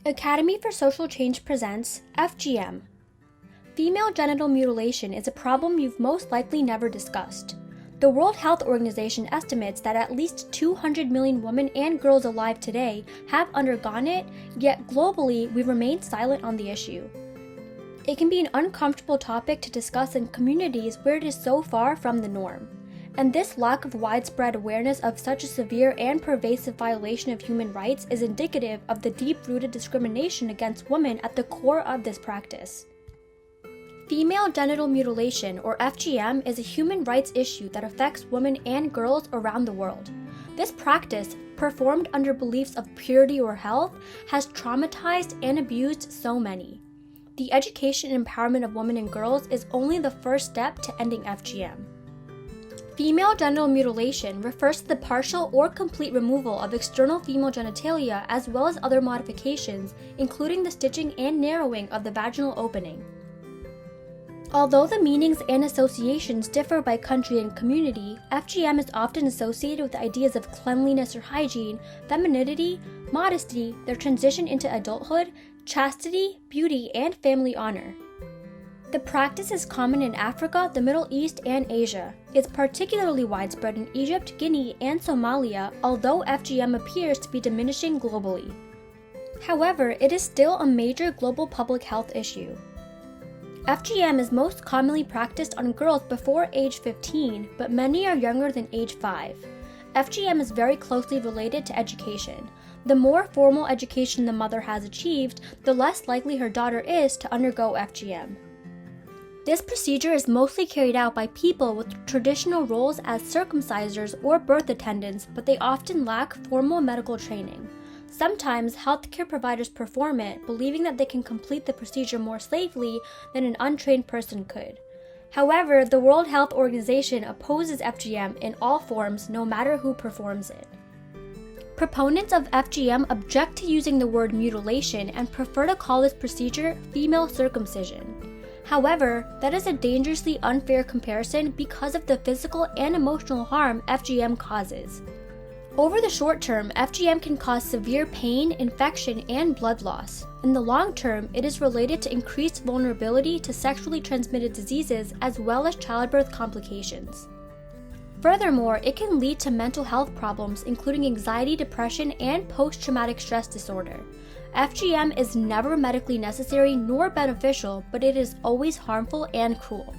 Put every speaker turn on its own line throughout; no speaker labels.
Academy for Social Change presents FGM. Female genital mutilation is a problem you've most likely never discussed. The World Health Organization estimates that at least 200 million women and girls alive today have undergone it, yet globally we remain silent on the issue. It can be an uncomfortable topic to discuss in communities where it is so far from the norm. And this lack of widespread awareness of such a severe and pervasive violation of human rights is indicative of the deep-rooted discrimination against women at the core of this practice. Female genital mutilation, or FGM, is a human rights issue that affects women and girls around the world. This practice, performed under beliefs of purity or health, has traumatized and abused so many. The education and empowerment of women and girls is only the first step to ending FGM. Female genital mutilation refers to the partial or complete removal of external female genitalia as well as other modifications, including the stitching and narrowing of the vaginal opening. Although the meanings and associations differ by country and community, FGM is often associated with ideas of cleanliness or hygiene, femininity, modesty, their transition into adulthood, chastity, beauty, and family honor. The practice is common in Africa, the Middle East, and Asia. It's particularly widespread in Egypt, Guinea, and Somalia, although FGM appears to be diminishing globally. However, it is still a major global public health issue. FGM is most commonly practiced on girls before age 15, but many are younger than age 5. FGM is very closely related to education. The more formal education the mother has achieved, the less likely her daughter is to undergo FGM. This procedure is mostly carried out by people with traditional roles as circumcisers or birth attendants, but they often lack formal medical training. Sometimes healthcare providers perform it, believing that they can complete the procedure more safely than an untrained person could. However, the World Health Organization opposes FGM in all forms, no matter who performs it. Proponents of FGM object to using the word mutilation and prefer to call this procedure female circumcision. However, that is a dangerously unfair comparison because of the physical and emotional harm FGM causes. Over the short term, FGM can cause severe pain, infection, and blood loss. In the long term, it is related to increased vulnerability to sexually transmitted diseases as well as childbirth complications. Furthermore, it can lead to mental health problems including anxiety, depression, and post-traumatic stress disorder. FGM is never medically necessary nor beneficial, but it is always harmful and cruel.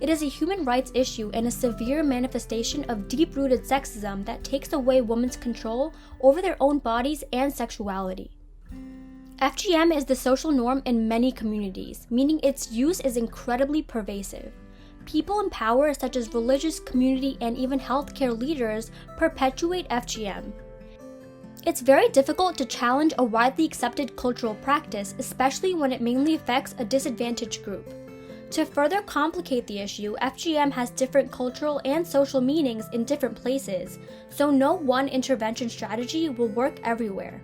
It is a human rights issue and a severe manifestation of deep-rooted sexism that takes away women's control over their own bodies and sexuality. FGM is the social norm in many communities, meaning its use is incredibly pervasive. People in power, such as religious, community, and even healthcare leaders, perpetuate FGM. It's very difficult to challenge a widely accepted cultural practice, especially when it mainly affects a disadvantaged group. To further complicate the issue, FGM has different cultural and social meanings in different places, so no one intervention strategy will work everywhere.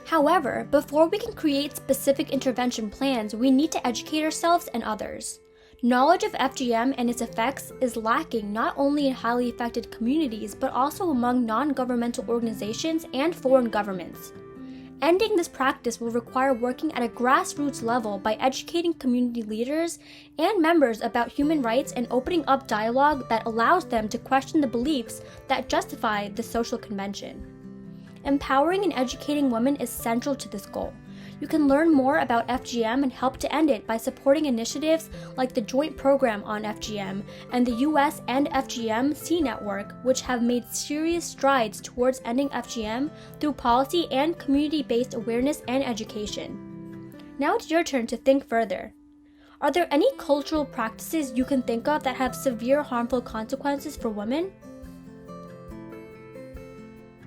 However, before we can create specific intervention plans, we need to educate ourselves and others. Knowledge of FGM and its effects is lacking not only in highly affected communities, but also among non-governmental organizations and foreign governments. Ending this practice will require working at a grassroots level by educating community leaders and members about human rights and opening up dialogue that allows them to question the beliefs that justify the social convention. Empowering and educating women is central to this goal. You can learn more about FGM and help to end it by supporting initiatives like the Joint Program on FGM and the US End FGM C Network, which have made serious strides towards ending FGM through policy and community-based awareness and education. Now it's your turn to think further. Are there any cultural practices you can think of that have severe harmful consequences for women?